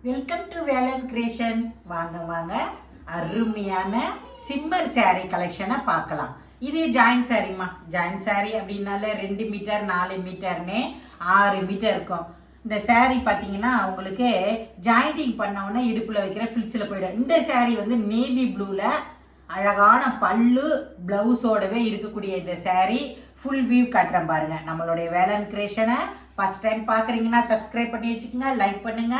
Welcome to Velan creation. வாங்க வாங்க, அருமையான சிம்மர் saree கலெக்ஷனை பார்க்கலாம். இதே ஜாயின்ட் சாரிம்மா. ஜாயின்ட் saree அப்படின்னால 2 மீட்டர் 4 மீட்டர்னு 6 மீட்டர் இருக்கும். இந்த saree பார்த்தீங்கன்னா உங்களுக்கு ஜாயிண்டிங் பண்ணோன்னா இடுப்பில் வைக்கிற ஃபில்ஸில் போயிடும். இந்த saree வந்து நேவி ப்ளூவில் அழகான பல்லு பிளவுஸோடவே இருக்கக்கூடிய இந்த saree ஃபுல் வியூ காட்டுறேன் பாருங்க. நம்மளுடைய வேலன் கிரியேஷனை ஃபர்ஸ்ட் டைம் பார்க்குறீங்கன்னா சப்ஸ்கிரைப் பண்ணி வச்சுக்கோங்க, லைக் பண்ணுங்க.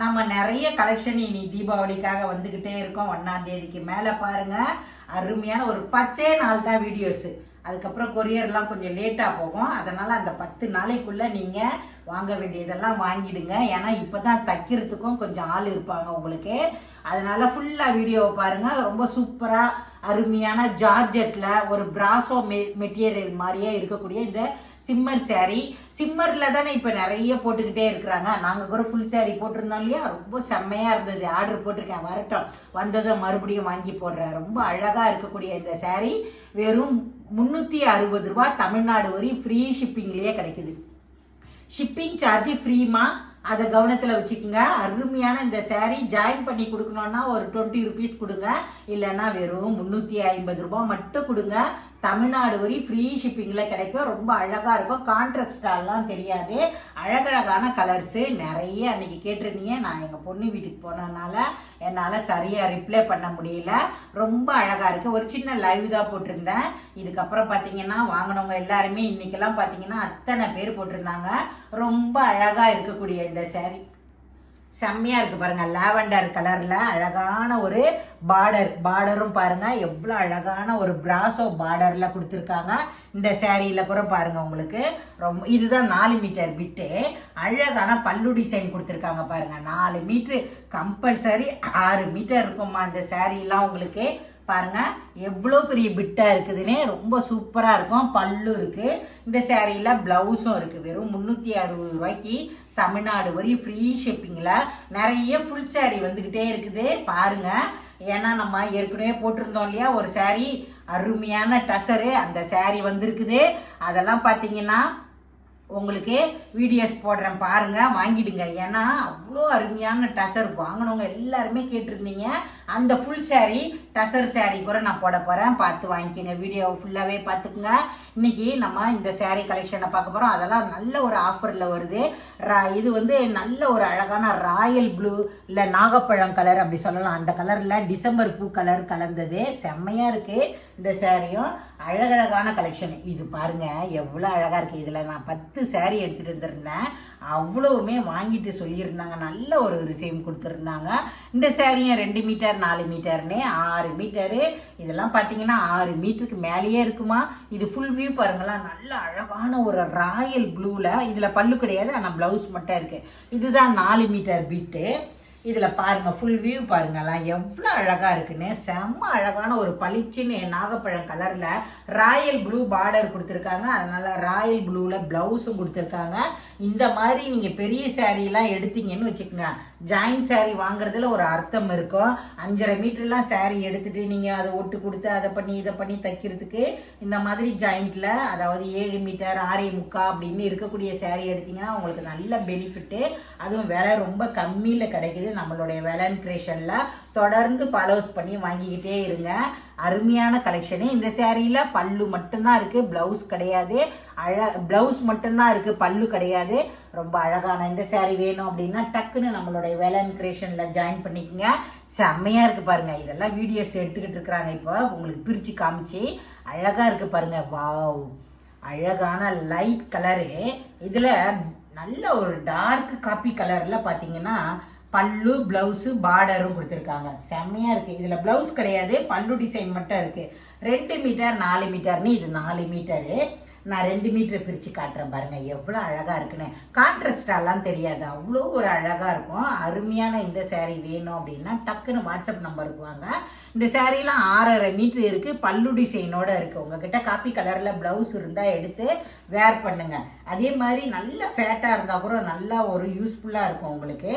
நம்ம நிறைய கலெக்ஷன் இனி தீபாவளிக்காக வந்துக்கிட்டே இருக்கோம். 1ஆம் தேதிக்கு மேலே பாருங்க. அருமையான ஒரு 10 நாள் தான் வீடியோஸு. அதுக்கப்புறம் கொரியர்லாம் கொஞ்சம் லேட்டாக போகும். அதனால் அந்த 10 நாளைக்குள்ளே நீங்கள் வாங்க வேண்டியதெல்லாம் வாங்கிடுங்க. ஏன்னா இப்போ தான் தைக்கிறதுக்கும் கொஞ்சம் ஆள் இருப்பாங்க உங்களுக்கு. அதனால் ஃபுல்லாக வீடியோவை பாருங்கள். ரொம்ப சூப்பராக அருமையான ஜார்ஜெட்டில் ஒரு பிராசோ மெட்டீரியல் மாதிரியே இருக்கக்கூடிய இந்த சிம்மர் saree. சிம்மரில் தானே இப்போ நிறைய போட்டுக்கிட்டே இருக்கிறாங்க. நாங்கள் கூட ஃபுல் saree போட்டிருந்தோம் இல்லையா, ரொம்ப செம்மையாக இருந்தது. ஆர்டர் போட்டிருக்கேன், வரட்டும், வந்ததை மறுபடியும் வாங்கி போடுறேன். ரொம்ப அழகாக இருக்கக்கூடிய இந்த saree வெறும் 360 ரூபா. தமிழ்நாடு வரையும் ஃப்ரீ ஷிப்பிங்லேயே கிடைக்குது. ஷிப்பிங் சார்ஜ் ஃப்ரீமா, அதை கவனத்தில் வச்சுக்கோங்க. அருமையான இந்த saree ஜாயின் பண்ணி கொடுக்கணுன்னா ஒரு 20 ருபீஸ் கொடுங்க, இல்லைன்னா வெறும் 350 ரூபா மட்டும் கொடுங்க. தமிழ்நாடு வரை ஃப்ரீ ஷிப்பிங்கில் கிடைக்கும். ரொம்ப அழகாக இருக்கும். கான்ட்ராஸ்டாலாம் தெரியாது. அழகழகான கலர்ஸு நிறைய அன்றைக்கி கேட்டிருந்தீங்க. நான் எங்கள் பொண்ணு வீட்டுக்கு போனதுனால என்னால் சரியாக ரிப்ளை பண்ண முடியல. ரொம்ப அழகாக இருக்குது. ஒரு சின்ன லைவ் தான் போட்டிருந்தேன். இதுக்கப்புறம் பார்த்தீங்கன்னா வாங்கினவங்க எல்லாருமே இன்றைக்கெல்லாம் பார்த்தீங்கன்னா அத்தனை பேர் போட்டிருந்தாங்க. ரொம்ப அழகாக இருக்கக்கூடிய இந்த saree செம்மையாக இருக்குது பாருங்கள். லாவெண்டர் கலரில் அழகான ஒரு பார்டரும் பாருங்கள் எவ்வளோ அழகான ஒரு பிராசோ பார்டரில் கொடுத்துருக்காங்க. இந்த சேரீயில் கூட பாருங்கள் உங்களுக்கு ரொம்ப இதுதான் 4 மீட்டர் பிட்டு. அழகான பல்லு டிசைன் கொடுத்துருக்காங்க பாருங்கள். 4 மீட்ரு கம்பல்சரி 6 மீட்டர் இருக்குமா இந்த சேரீலாம் உங்களுக்கு. பாருங்க எவ்வளோ பெரிய பிட்டா இருக்குதுன்னு. ரொம்ப சூப்பராக இருக்கும். பல்லு இருக்கு. இந்த சேரீல பிளவுஸும் இருக்கு. வெறும் 360 ரூபாய்க்கு தமிழ்நாடு வரையும் ஃப்ரீ ஷிப்பிங்கில் நிறைய ஃபுல் saree வந்துக்கிட்டே இருக்குது பாருங்க. ஏன்னா நம்ம ஏற்கனவே போட்டிருந்தோம் இல்லையா ஒரு saree அருமையான டசரு, அந்த saree வந்திருக்குது. அதெல்லாம் பார்த்தீங்கன்னா உங்களுக்கு வீடியோஸ் போடுறேன் பாருங்க, வாங்கிடுங்க. ஏன்னா அவ்வளோ அருமையான டசர் வாங்கினவங்க எல்லாருமே கேட்டிருந்தீங்க. அந்த ஃபுல் saree டசர் saree கூட நான் போட போகிறேன், பார்த்து வாங்கிக்கோங்க. வீடியோ ஃபுல்லாகவே பார்த்துக்குங்க. இன்னைக்கு நம்ம இந்த saree கலெக்ஷனை பார்க்க போகிறோம். அதெல்லாம் நல்ல ஒரு ஆஃபரில் வருது. இது வந்து நல்ல ஒரு அழகான ராயல் ப்ளூ இல்லை நாகப்பழம் கலர் அப்படி சொல்லலாம். அந்த கலரில் டிசம்பர் பூ கலர் கலந்தது. செம்மையாக இருக்குது இந்த சாரியும். அழகழகான கலெக்ஷன். இது பாருங்க எவ்வளோ அழகாக இருக்குது. இதில் நான் 10 saree எடுத்துகிட்டு இருந்திருந்தேன். அவ்வளவுமே வாங்கிட்டு சொல்லியிருந்தாங்க. நல்ல ஒரு ரிசீவ் கொடுத்துருந்தாங்க. இந்த சாரியும் 2 மீட்டர் 4 மீட்டர்னு 6 மீட்டரு. இதெல்லாம் பார்த்தீங்கன்னா 6 மீட்டருக்கு மேலேயே இருக்குமா. இது ஃபுல் வியூ பாருங்களேன். நல்ல அழகான ஒரு ராயல் ப்ளூவில். இதில் பல்லு கிடையாது, ஆனால் ப்ளவுஸ் மட்டும் இருக்குது. இதுதான் 4 மீட்டர் பிட்டு. இதில் பாருங்கள் ஃபுல் வியூ பாருங்கலாம் எவ்வளோ அழகாக இருக்குன்னு. செம்ம அழகான ஒரு பளிச்சுன்னு நாகப்பழம் கலரில் ராயல் ப்ளூ பார்டர் கொடுத்துருக்காங்க. அதனால் ராயல் ப்ளூவில் ப்ளவுஸும் கொடுத்துருக்காங்க. இந்த மாதிரி நீங்கள் பெரிய சாரீலாம் எடுத்தீங்கன்னு வச்சுக்கோங்க, ஜாயின்ட் saree வாங்குறதுல ஒரு அர்த்தம் இருக்கும். 5.5 மீட்டர்லாம் saree எடுத்துகிட்டு நீங்கள் அதை ஒட்டு கொடுத்து அதை பண்ணி இதை பண்ணி தைக்கிறதுக்கு இந்த மாதிரி ஜாயிண்டில், அதாவது 7 மீட்டர் 6.25 அப்படின்னு இருக்கக்கூடிய saree எடுத்தீங்கன்னா உங்களுக்கு நல்ல பெனிஃபிட்டு. அதுவும் விலை ரொம்ப கம்மியில் கிடைக்குது. நம்மளுடைய வேலன் கிரியேஷனில் தொடர்ந்து ஃபாலோஸ் பண்ணி வாங்கிக்கிட்டே இருங்க. அருமையான கலெக்ஷனு. இந்த சேரீயில் பல்லு மட்டும்தான் இருக்குது, ப்ளவுஸ் கிடையாது. ப்ளவுஸ் மட்டும்தான் இருக்குது, பல்லு கிடையாது. ரொம்ப அழகான இந்த saree வேணும் அப்படின்னா டக்குன்னு நம்மளுடைய வேலன் கிரியேஷனில் ஜாயின் பண்ணிக்கோங்க. செம்மையாக இருக்குது பாருங்கள். இதெல்லாம் வீடியோஸ் எடுத்துக்கிட்டு இருக்கிறாங்க. இப்போ உங்களுக்கு பிரித்து காமிச்சு அழகாக இருக்குது பாருங்கள். வாவ், அழகான லைட் கலரு. இதில் நல்ல ஒரு டார்க் காப்பி கலரில் பார்த்தீங்கன்னா பல்லு ப்ளவுஸு பார்டரும் கொடுத்துருக்காங்க. செம்மையாக இருக்குது. இதில் ப்ளவுஸ் கிடையாது, பல்லு டிசைன் மட்டும் இருக்குது. 2 மீட்டர் 4 மீட்டர்னு இது 4 மீட்டரு. நான் 2 மீட்டர் பிரித்து காட்டுறேன் பாருங்கள் எவ்வளோ அழகாக இருக்குன்னு. கான்ட்ராஸ்டாலாம் தெரியாது, அவ்வளோ ஒரு அழகாக இருக்கும். அருமையான இந்த saree வேணும் அப்படின்னா டக்குன்னு வாட்ஸ்அப் நம்பருக்கு வாங்க. இந்த சாரீலாம் 6.5 மீட்டர் இருக்குது, பல்லு டிசைனோடு இருக்குது. உங்ககிட்ட காப்பி கலரில் ப்ளவுஸ் இருந்தால் எடுத்து வேர் பண்ணுங்க. அதே மாதிரி நல்ல ஃபேட்டாக இருந்தால் கூட நல்லா ஒரு யூஸ்ஃபுல்லாக இருக்கும் உங்களுக்கு.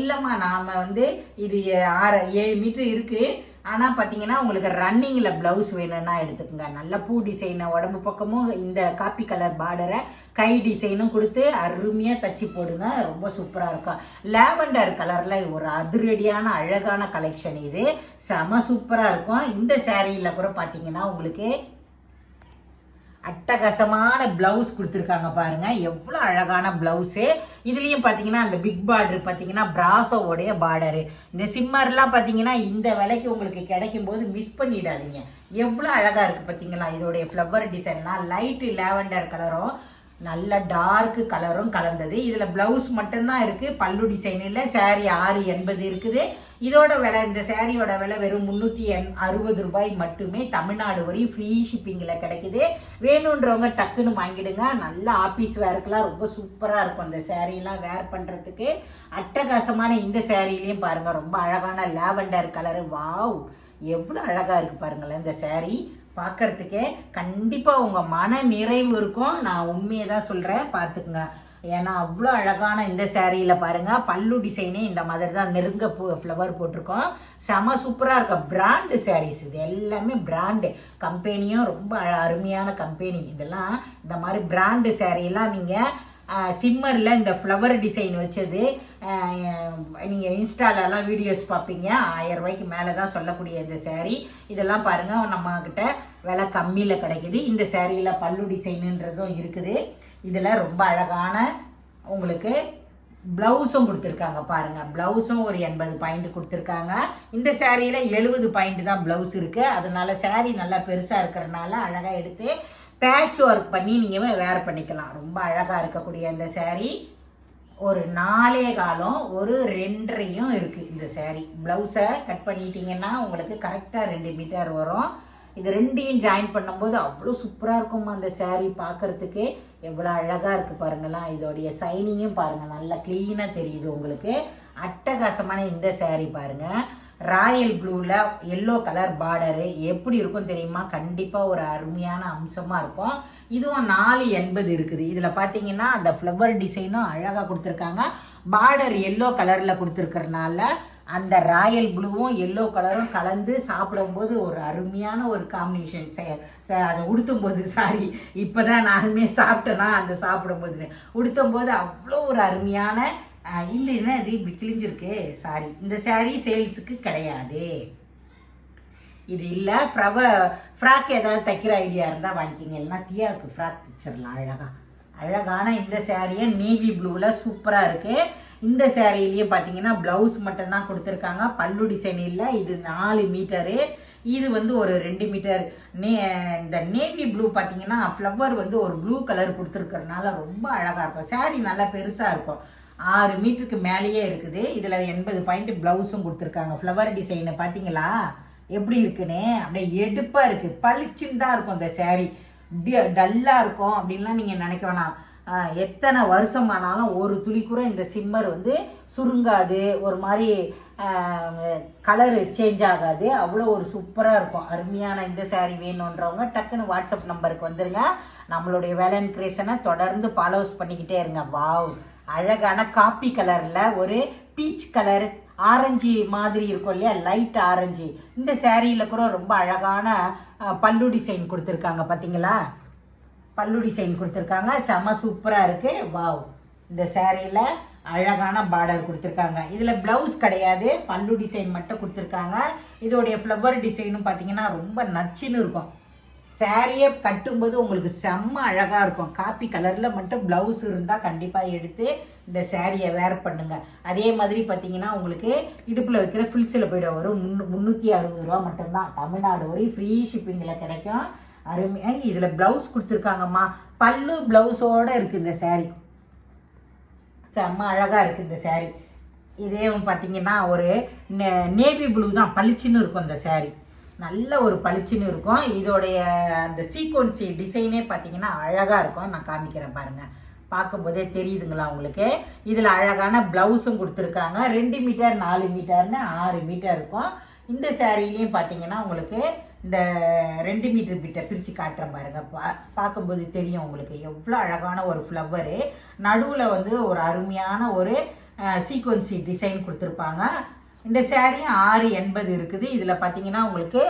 இல்லைம்மா நாம் வந்து இது 7 மீட்டர் இருக்குது, ஆனால் பார்த்தீங்கன்னா உங்களுக்கு ரன்னிங்கில் ப்ளவுஸ் வேணும்னா எடுத்துக்கோங்க. நல்ல பூ டிசைனை உடம்பு பக்கமும் இந்த காப்பி கலர் பார்டரை கை டிசைனும் கொடுத்து அருமையாக தச்சு போடுங்க. ரொம்ப சூப்பராக இருக்கும். லாவெண்டர் கலரில் ஒரு அதிரடியான அழகான கலெக்ஷன் இது. செம சூப்பராக இருக்கும். இந்த சேரீயில் கூட பார்த்தீங்கன்னா உங்களுக்கு அட்டகாசமான பிளவுஸ் கொடுத்துருக்காங்க பாருங்க. எவ்வளோ அழகான பிளவுஸு. இதுலேயும் பார்த்தீங்கன்னா அந்த பிக் பார்டர் பார்த்தீங்கன்னா பிராசோவோடைய பார்டரு. இந்த சிம்மர்லாம் பார்த்தீங்கன்னா இந்த விலைக்கு உங்களுக்கு கிடைக்கும் போது மிஸ் பண்ணிடாதீங்க. எவ்வளோ அழகாக இருக்குது பார்த்தீங்களா. இதோடைய ஃப்ளவர் டிசைன்லாம் லைட்டு லாவெண்டர் கலரும் நல்ல டார்க்கு கலரும் கலந்தது. இதில் ப்ளவுஸ் மட்டும்தான் இருக்குது, பல்லு டிசைன் இல்லை. சாரீ 680 இருக்குது. இதோட விலை, இந்த சாரியோட விலை வெறும் 360 ரூபாய் மட்டுமே. தமிழ்நாடு வரையும் ஃப்ரீ ஷிப்பிங்கில் கிடைக்குது. வேணுன்றவங்க டக்குன்னு வாங்கிடுங்க. நல்ல ஆஃபீஸ் வேர்க்கெலாம் ரொம்ப சூப்பராக இருக்கும் இந்த சாரீலாம் வேர் பண்ணுறதுக்கு. அட்டகாசமான இந்த சாரீலையும் பாருங்கள் ரொம்ப அழகான லாவெண்டர் கலரு. வாவ், எவ்வளோ அழகாக இருக்குது பாருங்களேன் இந்த சாரீ. பார்க்கறதுக்கே கண்டிப்பாக உங்கள் மன நிறைவு இருக்கும். நான் உண்மையை தான் சொல்கிறேன், பார்த்துக்குங்க. ஏன்னா அவ்வளோ அழகான இந்த சேரீயில் பாருங்கள் பல்லு டிசைனே இந்த மாதிரி தான் நெருங்க ஃப்ளவர் போட்டிருக்கோம். செம சூப்பராக இருக்க பிராண்டு சாரீஸ் இது எல்லாமே. பிராண்டு கம்பெனியும் ரொம்ப அருமையான கம்பெனி. இதெல்லாம் இந்த மாதிரி பிராண்டு சேரீலாம் நீங்கள் சிம்மரில் இந்த ஃப்ளவர் டிசைன் வச்சது நீங்கள் இன்ஸ்டாலெல்லாம் வீடியோஸ் பார்ப்பீங்க. 1000 ரூபாய்க்கு மேலே தான் சொல்லக்கூடிய இந்த சேரீ. இதெல்லாம் பாருங்கள் நம்மக்கிட்ட விலை கம்மியில் கிடைக்குது. இந்த சேரீயில் பல்லு டிசைனுன்றதும் இருக்குது. இதில் ரொம்ப அழகான உங்களுக்கு ப்ளவுஸும் கொடுத்துருக்காங்க பாருங்கள். ப்ளவுஸும் ஒரு 80 பாயிண்ட் கொடுத்துருக்காங்க. இந்த சேரீயில் 70 பாயிண்ட் தான் ப்ளவுஸ் இருக்குது. அதனால சேரீ நல்லா பெருசாக இருக்கிறனால அழகாக எடுத்து பேட்ச் ஒர்க் பண்ணி நீங்கள் வேர் பண்ணிக்கலாம். ரொம்ப அழகாக இருக்கக்கூடிய இந்த சேரீ ஒரு 4 காலம் ஒரு 2.5 இருக்குது இந்த சேரீ. ப்ளவுஸை கட் பண்ணிட்டீங்கன்னா உங்களுக்கு கரெக்டாக 2 மீட்டர் வரும். இது ரெண்டையும் ஜாயின் பண்ணும்போது அவ்வளோ சூப்பராக இருக்குமா அந்த சேரீ. பார்க்குறதுக்கு எவ்வளோ அழகாக இருக்குது பாருங்களேன். இதோடைய சைனிங்கும் பாருங்கள், நல்லா க்ளீனாக தெரியுது உங்களுக்கு. அட்டகாசமான இந்த சேரீ பாருங்கள். ராயல் ப்ளூவில் எல்லோ கலர் பார்டரு எப்படி இருக்கும் தெரியுமா? கண்டிப்பாக ஒரு அருமையான அம்சமாக இருக்கும். இதுவும் 480 இருக்குது. இதில் பார்த்தீங்கன்னா அந்த ஃப்ளவர் டிசைனும் அழகாக கொடுத்துருக்காங்க. பார்டர் எல்லோ கலரில் கொடுத்துருக்கறனால அந்த ராயல் ப்ளூவும் எல்லோ கலரும் கலந்து சாப்பிடும்போது ஒரு அருமையான ஒரு காம்பினேஷன். அதை உடுத்தும்போது சாரி இப்போ தான் நானுமே சாப்பிட்டேன்னா அந்த சாப்பிடும்போது உடுத்தும்போது அவ்வளோ ஒரு அருமையான இல்லைன்னா இது இப்படி கிழிஞ்சிருக்கு. சாரி, இந்த சாரீ சேல்ஸுக்கு கிடையாது. இது இல்லை. ஃப்ராக் ஏதாவது தைக்கிற ஐடியா இருந்தால் வாங்கிக்கிங்க. இல்லைன்னா தியாவுக்கு ஃப்ராக் தைச்சிடலாம் அழகான இந்த சாரியை நேவி ப்ளூவில் சூப்பராக இருக்குது. இந்த சேரீலையும் பார்த்தீங்கன்னா ப்ளவுஸ் மட்டும்தான் கொடுத்துருக்காங்க, பல்லு டிசைன் இல்லை. இது 4 மீட்டரு. இது வந்து ஒரு 2 மீட்டர். இந்த நேவி ப்ளூ பார்த்தீங்கன்னா ஃப்ளவர் வந்து ஒரு ப்ளூ கலர் கொடுத்துருக்கறனால ரொம்ப அழகாக இருக்கும். சாரீ நல்லா பெருசாக இருக்கும். 6 மீட்டருக்கு மேலேயே இருக்குது. இதில் 80 பாயிண்ட் ப்ளவுஸும் கொடுத்துருக்காங்க. ஃப்ளவர் டிசைனை பார்த்தீங்களா எப்படி இருக்குன்னு? அப்படியே எடுப்பாக இருக்குது, பளிச்சுன்னு தான் இருக்கும் இந்த சாரீ. டல்லாக இருக்கும் அப்படின்லாம் நீங்கள் நினைக்க வேணாம். எத்தனை வருஷம் ஆனாலும் ஒரு துளி கூட இந்த சிம்மர் வந்து சுருங்காது, ஒரு மாதிரி கலரு சேஞ்ச் ஆகாது. அவ்வளோ ஒரு சூப்பராக இருக்கும். அருமையான இந்த சாரீ வேணுன்றவங்க டக்குன்னு வாட்ஸ்அப் நம்பருக்கு வந்துருங்க. நம்மளுடைய வேலன் கிரியேஷனை தொடர்ந்து ஃபாலோஸ் பண்ணிக்கிட்டே இருங்க. வாவ், அழகான காப்பி கலரில் ஒரு பீச் கலர் ஆரஞ்சு மாதிரி இருக்கும் இல்லையா, லைட் ஆரஞ்சு. இந்த சேரீயில் கூட ரொம்ப அழகான பல்லு டிசைன் கொடுத்துருக்காங்க பார்த்தீங்களா. பல்லு டிசைன் கொடுத்துருக்காங்க, செம சூப்பராக இருக்குது. வாவ், இந்த சேரீயில் அழகான பார்டர் கொடுத்துருக்காங்க. இதில் ப்ளவுஸ் கிடையாது, பல்லு டிசைன் மட்டும் கொடுத்துருக்காங்க. இதோடைய ஃப்ளவர் டிசைனும் பார்த்தீங்கன்னா ரொம்ப நச்சுன்னு இருக்கும். சாரியை கட்டும்போது உங்களுக்கு செம்ம அழகாக இருக்கும். காப்பி கலரில் மட்டும் ப்ளவுஸ் இருந்தால் கண்டிப்பாக எடுத்து இந்த சாரியை வேர் பண்ணுங்கள். அதே மாதிரி பார்த்தீங்கன்னா உங்களுக்கு இடுப்பில் வைக்கிற ஃபில்ஸில் போய்ட வரும். 360 ரூபா மட்டும்தான். தமிழ்நாடு வரையும் ஃப்ரீ ஷிப்பிங்கில் கிடைக்கும். அருமையாக இதில் ப்ளவுஸ் கொடுத்துருக்காங்கம்மா. பல்லு ப்ளவுஸோடு இருக்குது இந்த சாரீ. செம்ம அழகாக இருக்குது இந்த சாரீ. இதே பார்த்தீங்கன்னா ஒரு நேவி ப்ளூ தான், பளிச்சுன்னு இருக்கும் இந்த சாரீ. நல்ல ஒரு பளிச்சுன்னு இருக்கும். இதோடைய அந்த சீக்வன்சி டிசைனே பார்த்தீங்கன்னா அழகாக இருக்கும். நான் காமிக்கிறேன் பாருங்கள், பார்க்கும்போதே தெரியுதுங்களா உங்களுக்கு. இதில் அழகான ப்ளவுஸும் கொடுத்துருக்காங்க. 2 மீட்டர் 4 மீட்டர்னு 6 மீட்டர் இருக்கும். இந்த சாரீலையும் பார்த்தீங்கன்னா உங்களுக்கு இந்த 2 மீட்டர் பிட்டை பிரித்து காட்டுறேன் பாருங்கள். பார்க்கும்போது தெரியும் உங்களுக்கு எவ்வளோ அழகான ஒரு ஃப்ளவரு. நடுவில் வந்து ஒரு அருமையான ஒரு சீக்வன்சி டிசைன் கொடுத்துருப்பாங்க. இந்த saree 680 இருக்குது. இதில் பார்த்தீங்கன்னா உங்களுக்கு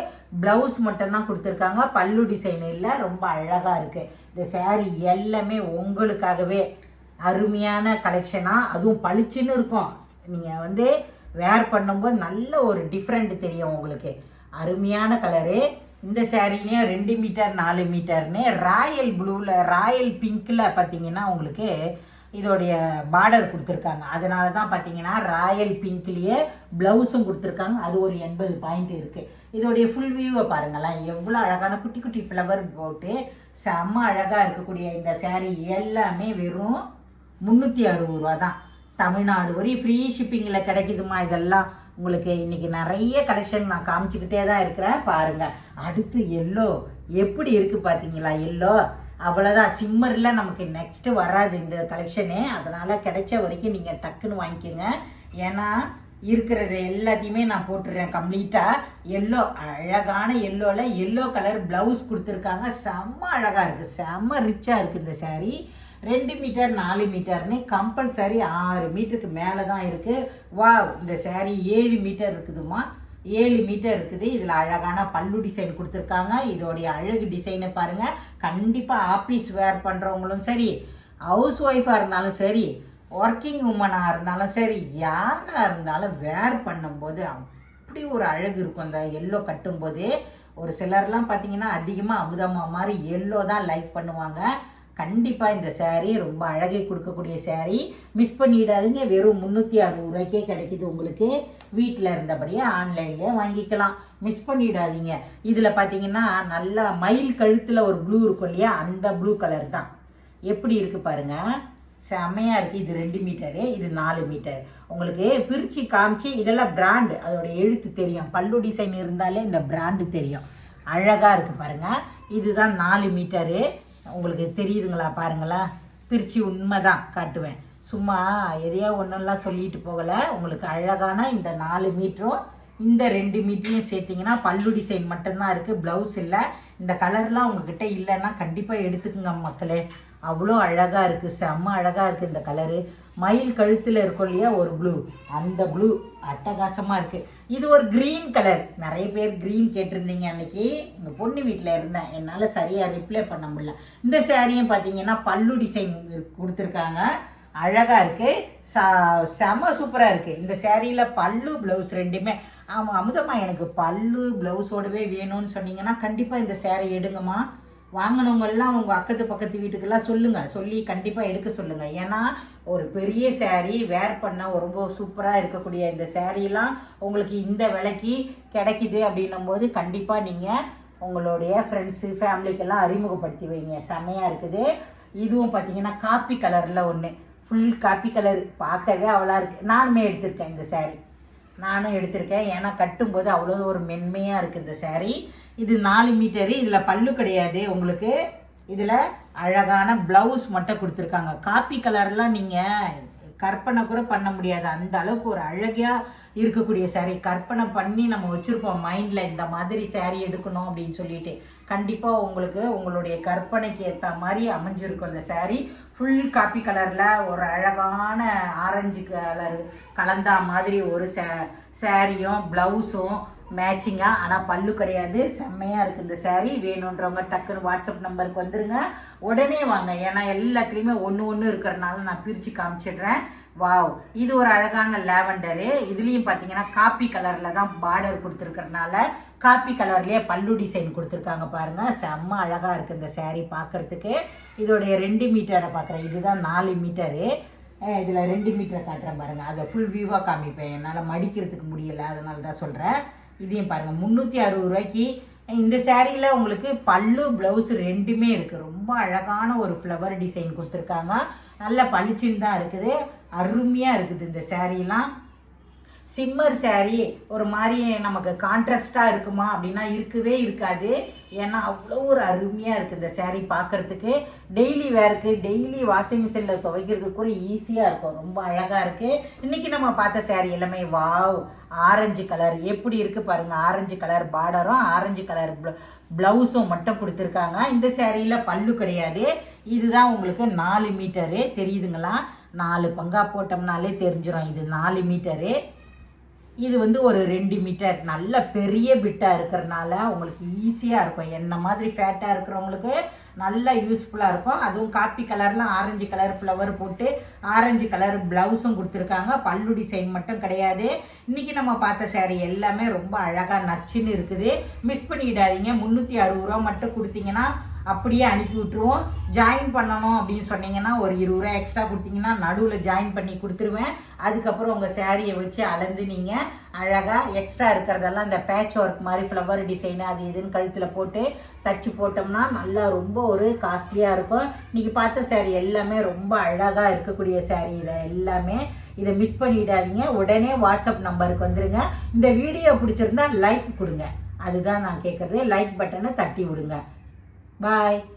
ப்ளவுஸ் மட்டும்தான் கொடுத்துருக்காங்க, பல்லு டிசைன் இல்லை. ரொம்ப அழகாக இருக்குது இந்த saree. எல்லாமே உங்களுக்காகவே அருமையான கலெக்ஷனாக, அதுவும் பளிச்சுன்னு இருக்கும். நீங்கள் வந்து வேர் பண்ணும்போது நல்ல ஒரு டிஃப்ரெண்ட் தெரியும் உங்களுக்கு. அருமையான கலரு. இந்த சாரீலையும் 2 மீட்டர் 4 மீட்டர்னு ராயல் ப்ளூவில், ராயல் பிங்க்கில் பார்த்தீங்கன்னா உங்களுக்கு இதோடைய பார்டர் கொடுத்துருக்காங்க. அதனால தான் பார்த்தீங்கன்னா ராயல் பிங்க்லேயே ப்ளவுஸும் கொடுத்துருக்காங்க. அது ஒரு 80 பாயிண்ட் இருக்குது. இதோடைய ஃபுல் வியூவை பாருங்களேன், எவ்வளோ அழகான குட்டி குட்டி ஃப்ளவர் போட்டு செம்ம அழகாக இருக்கக்கூடிய இந்த சாரீ எல்லாமே வெறும் 360 ரூபா தான். தமிழ்நாடு வரை ஃப்ரீ ஷிப்பிங்கில் கிடைக்குதுமா. இதெல்லாம் உங்களுக்கு இன்றைக்கி நிறைய கலெக்ஷன் நான் காமிச்சிக்கிட்டே தான் இருக்கிறேன். பாருங்கள், அடுத்து எல்லோ எப்படி இருக்குது பார்த்தீங்களா? எல்லோ அவ்வளோதான். சிம்மரில் நமக்கு நெக்ஸ்ட்டு வராது இந்த கலெக்ஷனு. அதனால் கிடைச்ச வரைக்கும் நீங்கள் டக்குன்னு வாங்கிக்கோங்க. ஏன்னா இருக்கிறது எல்லாத்தையுமே நான் போட்டுடுறேன் கம்ப்ளீட்டாக. எல்லோ, அழகான எல்லோவில் எல்லோ கலர் ப்ளவுஸ் கொடுத்துருக்காங்க. செம்ம அழகாக இருக்குது, செம்ம ரிச்சாக இருக்குது இந்த சாரீ. 2 மீட்டர் 4 மீட்டர்னு கம்பல்சரி 6 மீட்டருக்கு மேலே தான் இருக்குது. வா, இந்த சாரீ 7 மீட்டர் இருக்குதுமா, 7 மீட்டர் இருக்குது. இதில் அழகான பல்லு டிசைன் கொடுத்துருக்காங்க. இதோடைய அழகு டிசைனை பாருங்கள். கண்டிப்பாக ஆஃபீஸ் வேர் பண்ணுறவங்களும் சரி, ஹவுஸ் ஒய்ஃபாக இருந்தாலும் சரி, ஒர்க்கிங் உமனாக இருந்தாலும் சரி, யாராக இருந்தாலும் வேர் பண்ணும்போது அப்படி ஒரு அழகு இருக்கும். அந்த எல்லோ கட்டும்போது ஒரு சிலர்லாம் பார்த்தீங்கன்னா அதிகமாக அமுதமா மாதிரி எல்லோ தான் லைக் பண்ணுவாங்க. கண்டிப்பாக இந்த சாரீ ரொம்ப அழகை கொடுக்கக்கூடிய சாரீ. மிஸ் பண்ணிடாதீங்க. வெறும் 360 ரூபாய்க்கே கிடைக்குது உங்களுக்கு. வீட்டில் இருந்தபடியே ஆன்லைன்லேயே வாங்கிக்கலாம். மிஸ் பண்ணிடாதீங்க. இதில் பார்த்தீங்கன்னா நல்லா மயில் கழுத்தில் ஒரு ப்ளூ இருக்கும் இல்லையா, அந்த ப்ளூ கலர் தான். எப்படி இருக்குது பாருங்கள், செமையாக இருக்குது. இது 2 மீட்டரு, இது 4 மீட்டர். உங்களுக்கு பிரித்து காமிச்சு இதெல்லாம் பிராண்டு, அதோட எழுத்து தெரியும். பல்லு டிசைன் இருந்தாலே இந்த பிராண்டு தெரியும். அழகாக இருக்குது பாருங்கள். இதுதான் 4 மீட்டரு. உங்களுக்கு தெரியுதுங்களா? பாருங்களா, பிரித்து உண்மை தான் காட்டுவேன். சும்மா எதையோ ஒன்றெல்லாம் சொல்லிட்டு போகலை. உங்களுக்கு அழகான இந்த 4 மீட்டரும் இந்த 2 மீட்டரையும் சேர்த்திங்கன்னா பல்லு டிசைன் மட்டும்தான் இருக்குது, ப்ளவுஸ் இல்லை. இந்த கலர்லாம் உங்ககிட்ட இல்லைன்னா கண்டிப்பாக எடுத்துக்குங்க மக்களே. அவ்வளோ அழகாக இருக்குது, செம்ம அழகாக இருக்குது இந்த கலரு. மயில் கழுத்தில் இருக்கும் இல்லையா ஒரு ப்ளூ, அந்த ப்ளூ அட்டகாசமாக இருக்குது. இது ஒரு க்ரீன் கலர். நிறைய பேர் க்ரீன் கேட்டிருந்தீங்க. அன்றைக்கி உங்கள் பொண்ணு வீட்டில் இருந்தேன், என்னால் சரியாக ரிப்ளை பண்ண முடியல. இந்த சாரியும் பார்த்தீங்கன்னா பல்லு டிசைன் கொடுத்துருக்காங்க. அழகாக இருக்குது, செம சூப்பராக இருக்குது. இந்த சேரீயில் பல்லு ப்ளவுஸ் ரெண்டுமே. ஆமாம் அமுதம்மா, எனக்கு பல்லு ப்ளவுஸோடவே வேணும்னு சொன்னீங்கன்னா கண்டிப்பாக இந்த சேரீ எடுங்கம்மா. வாங்கினவங்கெல்லாம் உங்கள் பக்கத்து வீட்டுக்கெல்லாம் சொல்லுங்கள், சொல்லி கண்டிப்பாக எடுக்க சொல்லுங்கள். ஏன்னா ஒரு பெரிய சேரீ வேர் பண்ண ரொம்ப சூப்பராக இருக்கக்கூடிய இந்த சேரீலாம் உங்களுக்கு இந்த விலைக்கு கிடைக்குது அப்படின்னும் போது கண்டிப்பாக நீங்கள் உங்களுடைய ஃப்ரெண்ட்ஸு ஃபேமிலிக்கெல்லாம் அறிமுகப்படுத்தி வைங்க. செமையாக இருக்குது. இதுவும் பார்த்தீங்கன்னா காப்பி கலரில் ஒன்று, ஃபுல் காப்பி கலர், பார்க்கவே அவ்வளோ இருக்குது. நானுமே எடுத்திருக்கேன் இந்த சேரீ, நானும் எடுத்திருக்கேன். ஏன்னா கட்டும்போது அவ்வளோ ஒரு மென்மையாக இருக்குது இந்த சேரீ. இது 4 மீட்டரு. இதில் பல்லு கிடையாது உங்களுக்கு. இதில் அழகான ப்ளவுஸ் மட்டும் கொடுத்துருக்காங்க. காப்பி கலர்லாம் நீங்கள் கற்பனை கூட பண்ண முடியாது, அந்த அளவுக்கு ஒரு அழகாக இருக்கக்கூடிய சாரீ. கற்பனை பண்ணி நம்ம வச்சுருப்போம் மைண்டில், இந்த மாதிரி சாரீ எடுக்கணும் அப்படின்னு சொல்லிட்டு. கண்டிப்பாக உங்களுக்கு உங்களுடைய கற்பனைக்கு ஏற்ற மாதிரி அமைஞ்சிருக்கும் இந்த சாரீ. ஃபுல் காப்பி கலரில் ஒரு அழகான ஆரஞ்சு கலர் கலந்தா மாதிரி ஒரு சாரியும் ப்ளவுஸும் மேட்சிங்காக. ஆனால் பல்லு கிடையாது. செம்மையாக இருக்குது இந்த சாரீ. வேணுன்றவங்க டக்குன்னு வாட்ஸ்அப் நம்பருக்கு வந்துடுங்க, உடனே வாங்க. ஏன்னா எல்லாத்துலேயுமே ஒன்று இருக்கிறனால நான் பிரித்து காமிச்சிடுறேன். வாவ், இது ஒரு அழகான லாவெண்டரு. இதுலேயும் பார்த்தீங்கன்னா காப்பி கலரில் தான் பார்டர் கொடுத்துருக்கறனால காப்பி கலர்லேயே பல்லு டிசைன் கொடுத்துருக்காங்க பாருங்கள். செம்ம அழகாக இருக்குது இந்த சாரீ பார்க்குறதுக்கு. இதோடைய 2 மீட்டரை பார்க்குறேன். இதுதான் 4 மீட்டரு. இதில் 2 மீட்டர் காட்டுறேன் பாருங்கள். அதை ஃபுல் வியூவாக காமிப்பேன், என்னால் மடிக்கிறதுக்கு முடியலை, அதனால தான் சொல்கிறேன். இதையும் பாருங்கள், 360 ரூபாய்க்கு இந்த சாரியில் உங்களுக்கு பல்லு ப்ளவுஸ் ரெண்டுமே இருக்குது. ரொம்ப அழகான ஒரு ஃப்ளவர் டிசைன் கொடுத்துருக்காங்க. நல்ல பளிச்சுன்னு தான் இருக்குது, அருமையாக இருக்குது இந்த சாரீலாம். சிம்மர் சாரீ ஒரு மாதிரி நமக்கு கான்ட்ராஸ்டாக இருக்குமா அப்படின்னா இருக்கவே இருக்காது. ஏன்னா அவ்வளோ ஒரு அருமையாக இருக்குது இந்த சாரீ பார்க்குறதுக்கு. டெய்லி வேருக்கு, டெய்லி வாஷிங் மிஷினில் துவைக்கிறதுக்கு கூட ஈஸியாக இருக்கும். ரொம்ப அழகாக இருக்குது. இன்றைக்கி நம்ம பார்த்த சாரீ எல்லாமே வாவ், ஆரஞ்சு கலர் எப்படி இருக்குது பாருங்கள். ஆரஞ்சு கலர் பார்டரும் ஆரஞ்சு கலர் ப்ளவுஸும் மட்டும் கொடுத்துருக்காங்க. இந்த சாரியில் பல்லு கிடையாது. இதுதான் உங்களுக்கு 4 மீட்டரு. தெரியுதுங்களா? 4 பங்கா போட்டோம்னாலே தெரிஞ்சிடும். இது 4 மீட்டரு. இது வந்து ஒரு 2 மீட்டர் நல்ல பெரிய பிட்டாக இருக்கிறனால உங்களுக்கு ஈஸியாக இருக்கும். என்ன மாதிரி ஃபேட்டாக இருக்கிறவங்களுக்கு நல்லா யூஸ்ஃபுல்லாக இருக்கும். அதுவும் காப்பி கலரில் ஆரஞ்சு கலர் ஃப்ளவர் போட்டு ஆரஞ்சு கலர் ப்ளவுஸும் கொடுத்துருக்காங்க. பல்லு டிசைன் மட்டும் கிடையாது. இன்றைக்கி நம்ம பார்த்த சேரீ எல்லாமே ரொம்ப அழகாக நச்சுன்னு இருக்குது. மிஸ் பண்ணிடாதீங்க. 360 ரூபா மட்டும் கொடுத்தீங்கன்னா அப்படியே அனுப்பி விட்டுருவோம். ஜாயின் பண்ணணும் அப்படின்னு சொன்னீங்கன்னா ஒரு 20 ரூபா எக்ஸ்ட்ரா கொடுத்தீங்கன்னா நடுவில் ஜாயின் பண்ணி கொடுத்துருவேன். அதுக்கப்புறம் உங்கள் சேரீயை வச்சு அளந்து நீங்கள் அழகாக எக்ஸ்ட்ரா இருக்கிறதெல்லாம் இந்த பேட்ச் ஒர்க் மாதிரி ஃப்ளவர் டிசைனு அது இதுன்னு கழுத்தில் போட்டு தச்சு போட்டோம்னா நல்லா ரொம்ப ஒரு காஸ்ட்லியாக இருக்கும். இன்றைக்கி பார்த்த சேரீ எல்லாமே ரொம்ப அழகாக இருக்கக்கூடிய சேரீ. இதை எல்லாமே இதை மிஸ் பண்ணிடாதீங்க. உடனே வாட்ஸ்அப் நம்பருக்கு வந்துடுங்க. இந்த வீடியோ பிடிச்சிருந்தா லைக் கொடுங்க. அதுதான் நான் கேட்குறது. லைக் பட்டனை தட்டி விடுங்க. Bye.